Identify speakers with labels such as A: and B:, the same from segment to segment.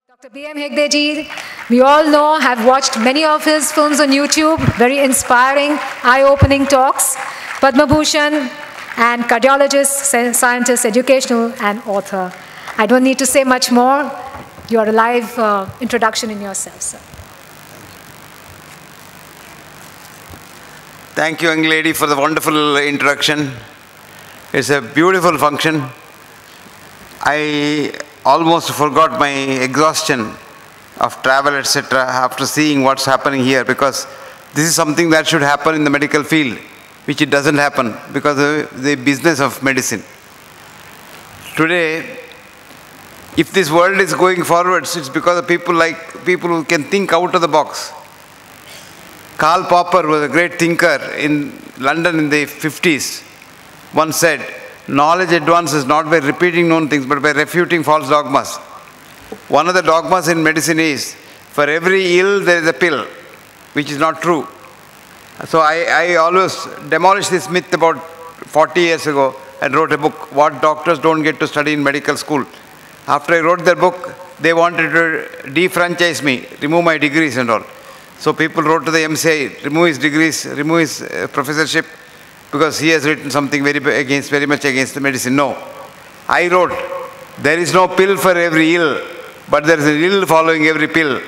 A: Dr. M Hegde ji, we all know, have watched many of his films on YouTube, very inspiring, eye-opening talks, Padma Bhushan, and cardiologist, scientist, educational, and author. I don't need to say much more. You are a live introduction in yourself, sir.
B: Thank you, young lady, for the wonderful introduction. It's a beautiful function. I almost forgot my exhaustion of travel, etc., after seeing what's happening here, because this is something that should happen in the medical field, which it doesn't happen because of the business of medicine. Today, if this world is going forwards, it's because of people who can think out of the box. Karl Popper was a great thinker in London in the 50s. Once said, knowledge advances not by repeating known things, but by refuting false dogmas. One of the dogmas in medicine is, for every ill there is a pill, which is not true. So I always demolished this myth about 40 years ago and wrote a book, What Doctors Don't Get to Study in Medical School. After I wrote that book, they wanted to defranchise me, remove my degrees and all. So people wrote to the MCI, remove his degrees, remove his professorship, because he has written something very much against the medicine. No. I wrote, there is no pill for every ill, but there is an ill following every pill.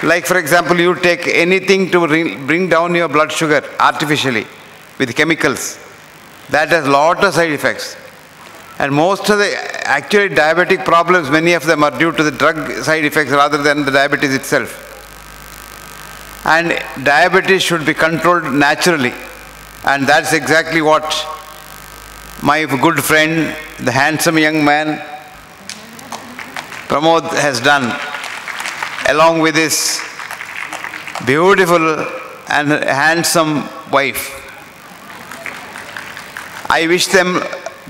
B: Like, for example, you take anything to bring down your blood sugar artificially with chemicals. That has a lot of side effects. And most of the actually diabetic problems, many of them are due to the drug side effects rather than the diabetes itself. And diabetes should be controlled naturally. And that's exactly what my good friend, the handsome young man, Pramod, has done, along with his beautiful and handsome wife. I wish them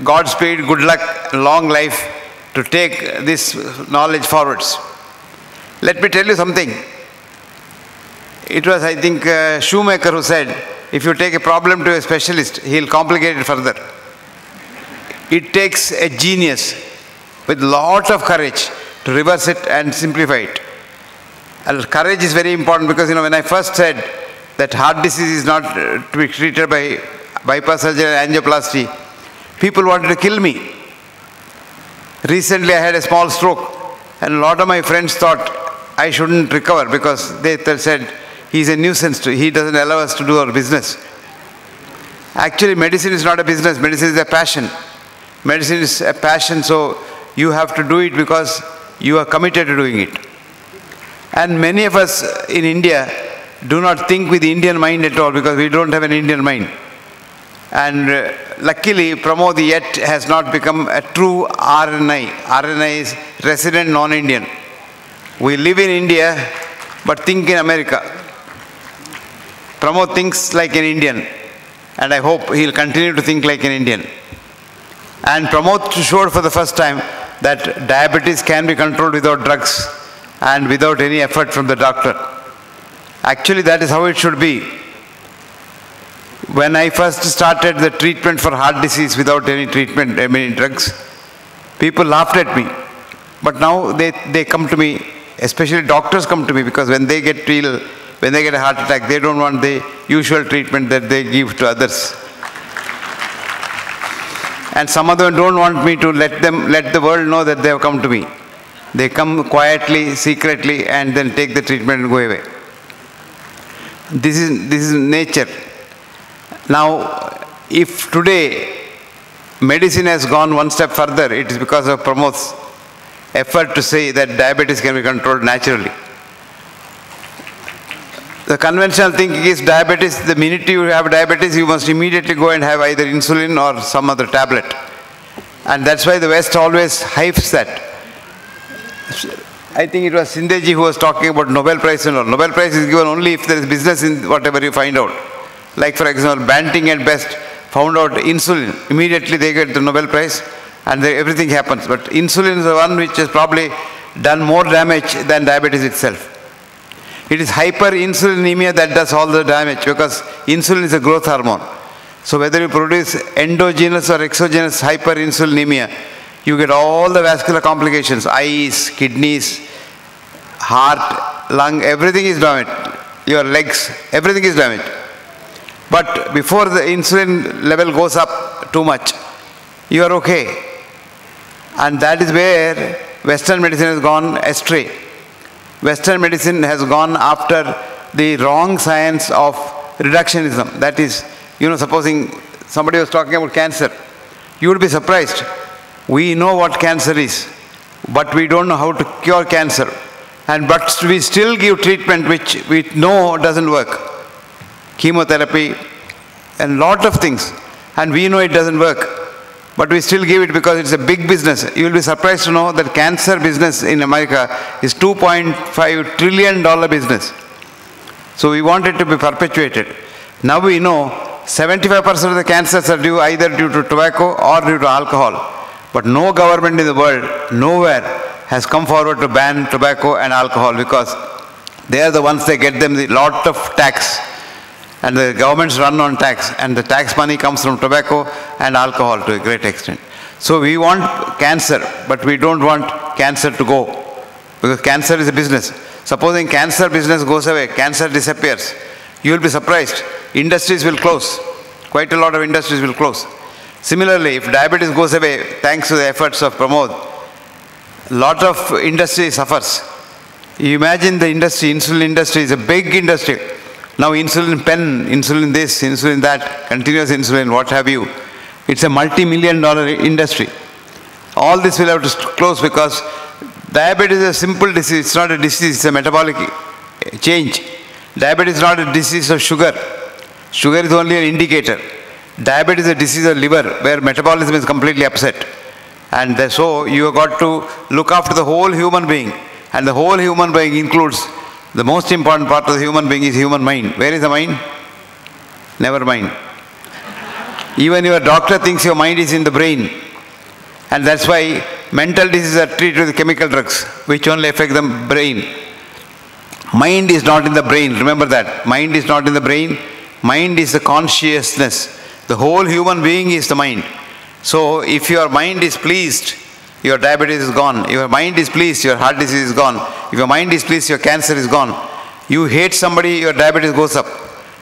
B: Godspeed, good luck, long life to take this knowledge forwards. Let me tell you something. It was, I think, Shoemaker who said, if you take a problem to a specialist, he'll complicate it further. It takes a genius with lot of courage to reverse it and simplify it. And courage is very important because, when I first said that heart disease is not to be treated by bypass surgery and angioplasty, people wanted to kill me. Recently I had a small stroke and a lot of my friends thought I shouldn't recover because they said, he's a nuisance, he doesn't allow us to do our business. Actually, medicine is not a business, medicine is a passion. Medicine is a passion, so you have to do it because you are committed to doing it. And many of us in India do not think with the Indian mind at all because we don't have an Indian mind. And luckily, Pramod yet has not become a true RNI. RNI is resident non-Indian. We live in India, but think in America. Pramod thinks like an Indian, and I hope he'll continue to think like an Indian. And Pramod showed for the first time that diabetes can be controlled without drugs and without any effort from the doctor. Actually, that is how it should be. When I first started the treatment for heart disease without any treatment, drugs, people laughed at me. But now they come to me, especially doctors come to me, because when they get ill, when they get a heart attack, they don't want the usual treatment that they give to others. And some of them don't want me to let the world know that they have come to me. They come quietly, secretly, and then take the treatment and go away. This is nature. Now, if today medicine has gone one step further, it is because of Pramod's effort to say that diabetes can be controlled naturally. The conventional thinking is diabetes, the minute you have diabetes, you must immediately go and have either insulin or some other tablet. And that's why the West always hypes that. I think it was Sindeji who was talking about Nobel Prize and all. Nobel Prize is given only if there is business in whatever you find out. Like, for example, Banting and Best found out insulin. Immediately they get the Nobel Prize and everything happens. But insulin is the one which has probably done more damage than diabetes itself. It is hyperinsulinemia that does all the damage because insulin is a growth hormone. So whether you produce endogenous or exogenous hyperinsulinemia, You get all the vascular complications, eyes, kidneys, heart, lung, everything is damaged. Your legs, everything is damaged. But before the insulin level goes up too much, you are okay. And that is where Western medicine has gone astray. Western medicine has gone after the wrong science of reductionism. That is, supposing somebody was talking about cancer, you would be surprised. We know what cancer is, but we don't know how to cure cancer. But we still give treatment which we know doesn't work. Chemotherapy and lot of things. And we know it doesn't work. But we still give it because it's a big business. You will be surprised to know that cancer business in America is $2.5 trillion business. So we want it to be perpetuated. Now we know 75% of the cancers are either due to tobacco or due to alcohol. But no government in the world, nowhere, has come forward to ban tobacco and alcohol because they are the ones that get them a lot of tax. And the governments run on tax, and the tax money comes from tobacco and alcohol to a great extent. So we want cancer, but we don't want cancer to go, because cancer is a business. Supposing cancer business goes away, cancer disappears, you will be surprised. Industries will close. Quite a lot of industries will close. Similarly, if diabetes goes away, thanks to the efforts of Pramod, a lot of industry suffers. You imagine the industry, insulin industry is a big industry. Now insulin pen, insulin this, insulin that, continuous insulin, what have you. It's a multi-million-dollar industry. All this will have to close because diabetes is a simple disease. It's not a disease, it's a metabolic change. Diabetes is not a disease of sugar. Sugar is only an indicator. Diabetes is a disease of liver where metabolism is completely upset. And so you have got to look after the whole human being. And the whole human being includes the most important part of the human being is human mind. Where is the mind? Never mind. Even your doctor thinks your mind is in the brain. And that's why mental diseases are treated with chemical drugs, which only affect the brain. Mind is not in the brain. Remember that. Mind is not in the brain. Mind is the consciousness. The whole human being is the mind. So if your mind is pleased, your diabetes is gone. If your mind is pleased, your heart disease is gone. If your mind is pleased, your cancer is gone. You hate somebody, your diabetes goes up.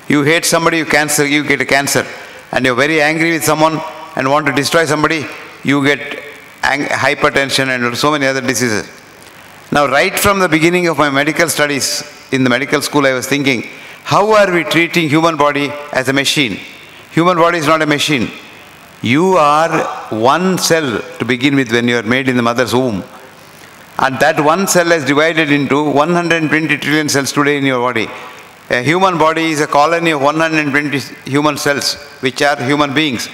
B: You hate somebody, you get a cancer. And you're very angry with someone and want to destroy somebody, you get hypertension and so many other diseases. Now, right from the beginning of my medical studies in the medical school, I was thinking, how are we treating human body as a machine? Human body is not a machine. You are one cell to begin with when you are made in the mother's womb. And that one cell is divided into 120 trillion cells today in your body. A human body is a colony of 120 human cells, which are human beings.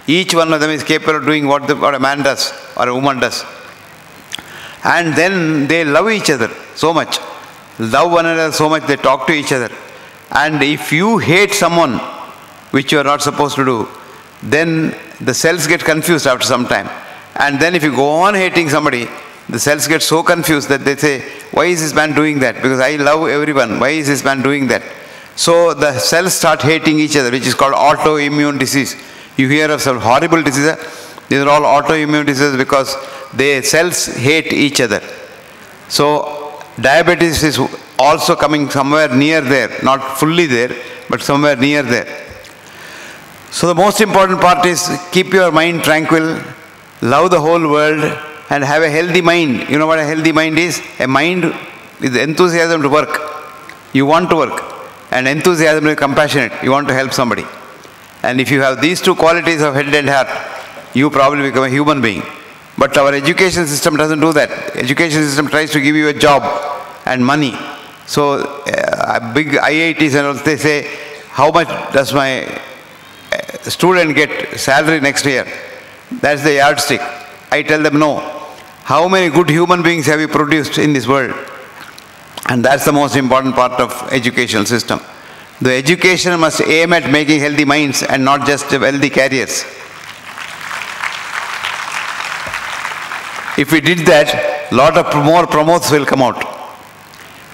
B: Each one of them is capable of doing what a man does or a woman does. And then they love each other so much. Love one another so much, they talk to each other. And if you hate someone, which you are not supposed to do, then the cells get confused after some time. And then if you go on hating somebody, the cells get so confused that they say, why is this man doing that? Because I love everyone. Why is this man doing that? So the cells start hating each other, which is called autoimmune disease. You hear of some horrible diseases. These are all autoimmune diseases because the cells hate each other. So diabetes is also coming somewhere near there, not fully there, but somewhere near there. So the most important part is keep your mind tranquil, love the whole world, and have a healthy mind. You know what a healthy mind is? A mind with enthusiasm to work. You want to work. And enthusiasm is compassionate. You want to help somebody. And if you have these two qualities of head and heart, you probably become a human being. But our education system doesn't do that. Education system tries to give you a job and money. So big IITs and all, they say, how much does my student get salary next year? That's the yardstick. I tell them no. How many good human beings have you produced in this world? And that's the most important part of educational system. The education must aim at making healthy minds and not just wealthy careers. If we did that, a lot of more promotes will come out.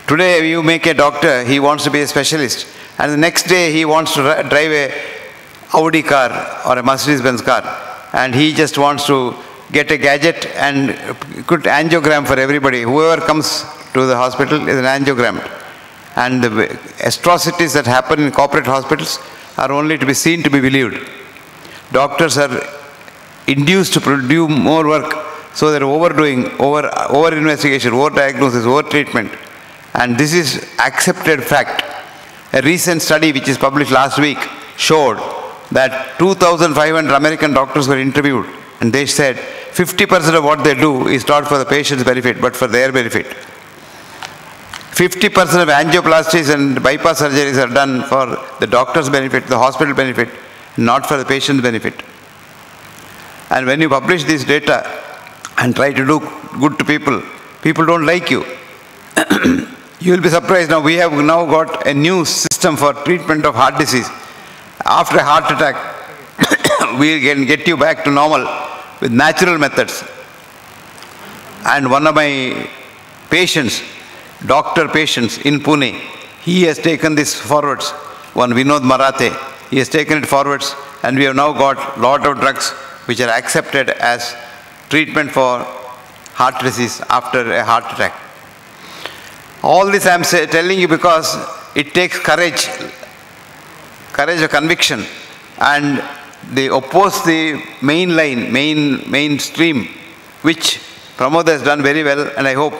B: Today you make a doctor, he wants to be a specialist. And the next day he wants to drive a Audi car or a Mercedes-Benz car. And he just wants to get a gadget and put angiogram for everybody. Whoever comes to the hospital is an angiogram. And the atrocities that happen in corporate hospitals are only to be seen to be believed. Doctors are induced to do more work, so they're overdoing, over investigation, over diagnosis, over treatment. And this is accepted fact. A recent study which is published last week showed that 2,500 American doctors were interviewed, and they said 50% of what they do is not for the patient's benefit, but for their benefit. 50% of angioplasties and bypass surgeries are done for the doctor's benefit, the hospital benefit, not for the patient's benefit. And when you publish this data and try to do good to people, people don't like you. You will be surprised now. We have now got a new system for treatment of heart disease. After a heart attack, we can get you back to normal with natural methods. And one of my patients, doctor patients in Pune, he has taken this forwards. One Vinod Marathe, he has taken it forwards, and we have now got a lot of drugs which are accepted as treatment for heart disease after a heart attack. All this I am telling you because it takes courage of conviction, and they oppose the mainstream, which Pramod has done very well, and I hope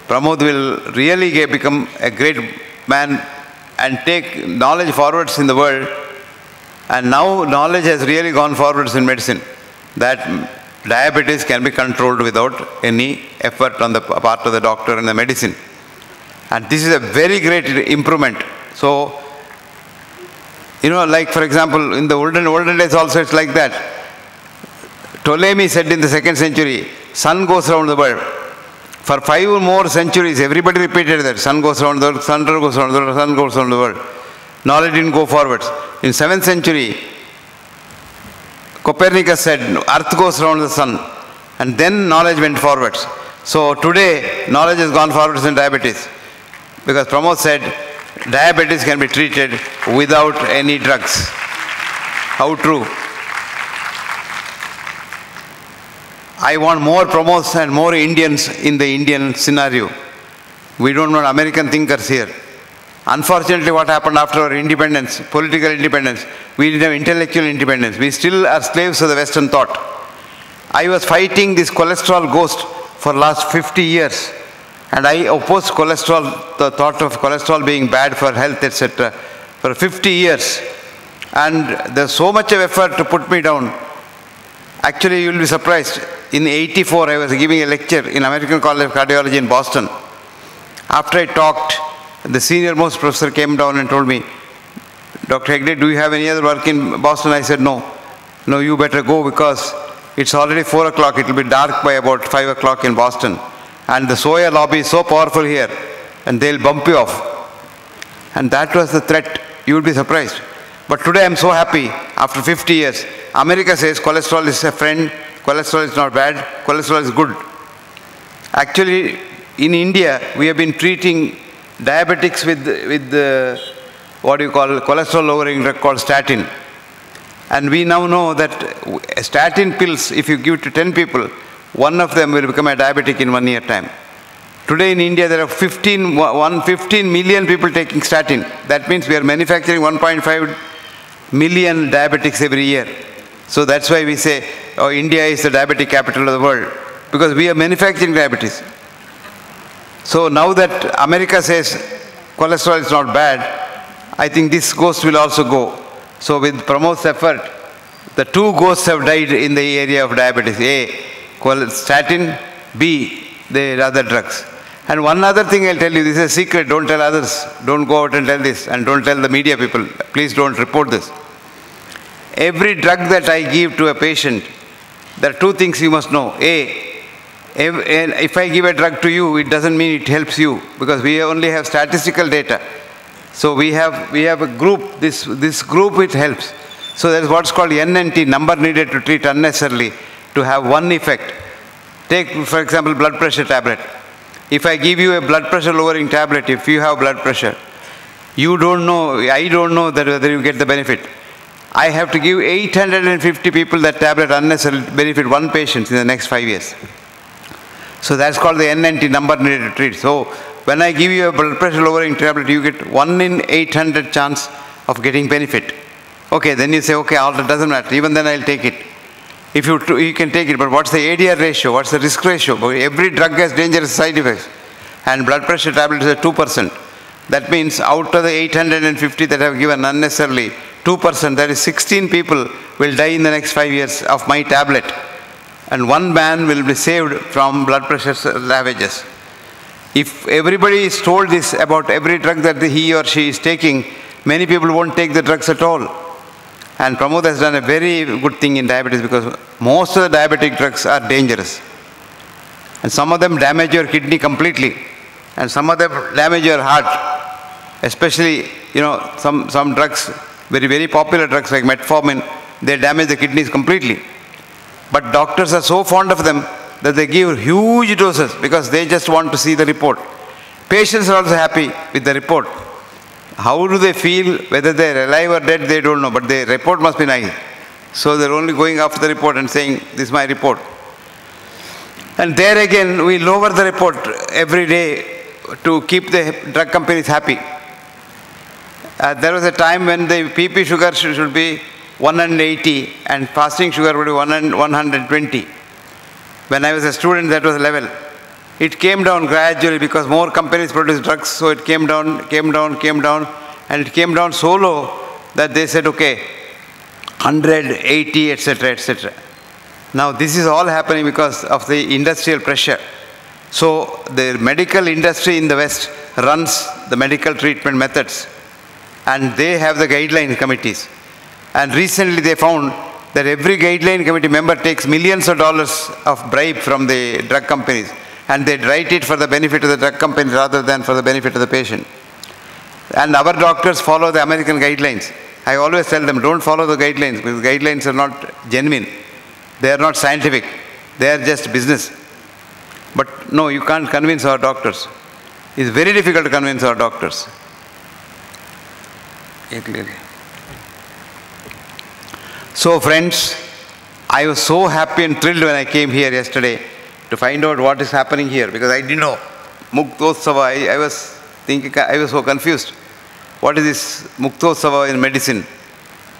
B: Pramod will really become a great man and take knowledge forwards in the world. And now knowledge has really gone forwards in medicine, that diabetes can be controlled without any effort on the part of the doctor and the medicine. And this is a very great improvement. So, you know, like for example, in the olden days also it's like that. Ptolemy said in the 2nd century, sun goes around the world. For 5 or more centuries, everybody repeated that. Sun goes around the world, sun goes around the world, sun goes around the world. Knowledge didn't go forwards. In 7th century, Copernicus said, earth goes around the sun. And then knowledge went forwards. So today, knowledge has gone forwards in diabetes. Because Pramod said, diabetes can be treated without any drugs. How true. I want more Pramods and more Indians in the Indian scenario. We don't want American thinkers here. Unfortunately, what happened after our independence, political independence, we didn't have intellectual independence. We still are slaves of the Western thought. I was fighting this cholesterol ghost for last 50 years. And I opposed cholesterol, the thought of cholesterol being bad for health, etc., for 50 years. And there's so much of effort to put me down. Actually, you will be surprised. In '84, I was giving a lecture in American College of Cardiology in Boston. After I talked, the senior most professor came down and told me, Dr. Hegde, do you have any other work in Boston? I said, no. No, you better go because it's already 4 o'clock. It will be dark by about 5 o'clock in Boston. And the soya lobby is so powerful here, and they'll bump you off. And that was the threat. You will be surprised. But today I'm so happy, after 50 years. America says cholesterol is a friend, cholesterol is not bad, cholesterol is good. Actually, in India, we have been treating diabetics with what you call cholesterol lowering drug called statin. And we now know that statin pills, if you give to 10 people, one of them will become a diabetic in 1 year time. Today in India, there are 15 million people taking statin. That means we are manufacturing 1.5 million diabetics every year. So that's why we say, oh, India is the diabetic capital of the world, because we are manufacturing diabetes. So now that America says cholesterol is not bad, I think this ghost will also go. So with Pramod's effort, the 2 ghosts have died in the area of diabetes. A, statin, B, the other drugs. And one other thing I'll tell you, this is a secret, don't tell others. Don't go out and tell this, and don't tell the media people. Please don't report this. Every drug that I give to a patient, there are 2 things you must know. A, if I give a drug to you, it doesn't mean it helps you, because we only have statistical data. So we have a group, this group it helps. So there is what's called NNT, number needed to treat unnecessarily, to have one effect. Take, for example, blood pressure tablet. If I give you a blood pressure lowering tablet, if you have blood pressure, you don't know, I don't know that whether you get the benefit. I have to give 850 people that tablet unnecessarily benefit one patient in the next 5 years. So that's called the N90, number needed to treat. So when I give you a blood pressure lowering tablet, you get 1 in 800 chance of getting benefit. Okay, then you say, okay, all that doesn't matter. Even then I'll take it. If you can take it, but what's the ADR ratio? What's the risk ratio? Every drug has dangerous side effects. And blood pressure tablet is at 2%. That means out of the 850 that have given unnecessarily, 2%, that is 16 people will die in the next 5 years of my tablet. And 1 man will be saved from blood pressure ravages. If everybody is told this about every drug that he or she is taking, many people won't take the drugs at all. And Pramod has done a very good thing in diabetes because most of the diabetic drugs are dangerous. And some of them damage your kidney completely. And some of them damage your heart. Especially, some drugs, very, very popular drugs like metformin, they damage the kidneys completely. But doctors are so fond of them that they give huge doses because they just want to see the report. Patients are also happy with the report. How do they feel, whether they're alive or dead, they don't know, but the report must be nice. So they're only going after the report and saying, this is my report. And there again, we lower the report every day to keep the drug companies happy. There was a time when the PP sugar should be 180 and fasting sugar would be 120. When I was a student, that was the level. It came down gradually because more companies produced drugs, so it came down, and it came down so low that they said, okay, 100, 80, etc., etc. Now, this is all happening because of the industrial pressure. So, the medical industry in the West runs the medical treatment methods, and they have the guideline committees. And recently they found that every guideline committee member takes millions of dollars of bribe from the drug companies. And they write it for the benefit of the drug company rather than for the benefit of the patient. And our doctors follow the American guidelines. I always tell them, don't follow the guidelines because guidelines are not genuine. They are not scientific. They are just business. But no, you can't convince our doctors. It's very difficult to convince our doctors. So friends, I was so happy and thrilled when I came here yesterday to find out what is happening here, because I didn't know. Muktotsava, I was thinking, I was so confused. What is this Muktotsava in medicine?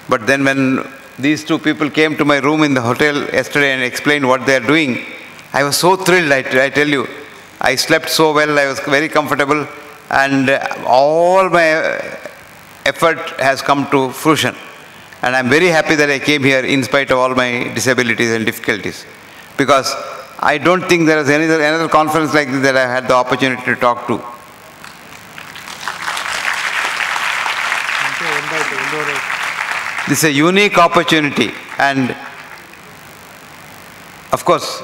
B: But then when these two people came to my room in the hotel yesterday and explained what they are doing, I was so thrilled, I tell you. I slept so well, I was very comfortable, and all my effort has come to fruition. And I'm very happy that I came here in spite of all my disabilities and difficulties. Because I don't think there is another conference like this that I had the opportunity to talk to. This is a unique opportunity, and of course,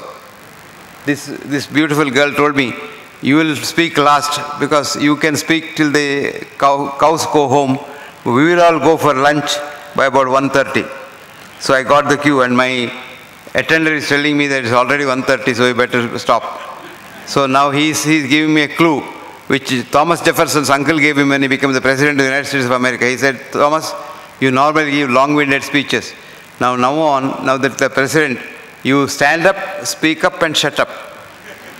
B: this beautiful girl told me, you will speak last because you can speak till the cows go home. We will all go for lunch by about 1:30. So I got the queue, and my attender is telling me that it's already 1:30, so you better stop. So now he's giving me a clue, which Thomas Jefferson's uncle gave him when he became the President of the United States of America. He said, Thomas, you normally give long-winded speeches. Now that the President, you stand up, speak up, and shut up.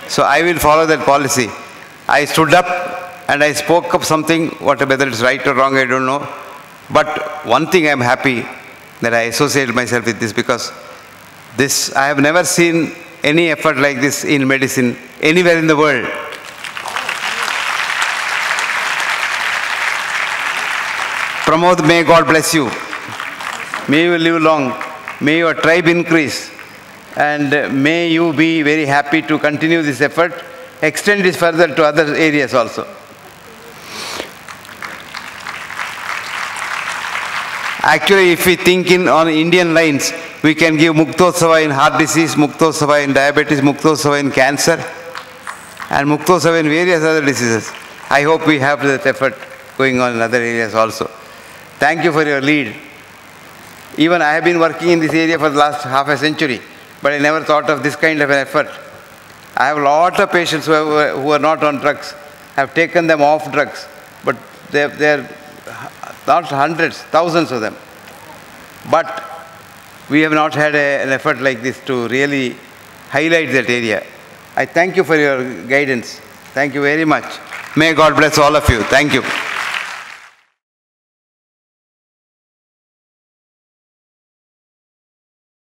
B: So I will follow that policy. I stood up and I spoke up something, whether it's right or wrong, I don't know. But one thing I'm happy that I associated myself with this, because I have never seen any effort like this in medicine anywhere in the world. Pramod, may God bless you. May you live long. May your tribe increase. And may you be very happy to continue this effort, extend this further to other areas also. Actually, if we think on Indian lines, we can give Muktotsava in heart disease, Muktotsava in diabetes, Muktotsava in cancer, and Muktotsava in various other diseases. I hope we have that effort going on in other areas also. Thank you for your lead. Even I have been working in this area for the last half a century, but I never thought of this kind of an effort. I have a lot of patients who are not on drugs. I have taken them off drugs, but they are not hundreds, thousands of them. But we have not had an effort like this to really highlight that area. I thank you for your guidance. Thank you very much. May God bless all of you. Thank you.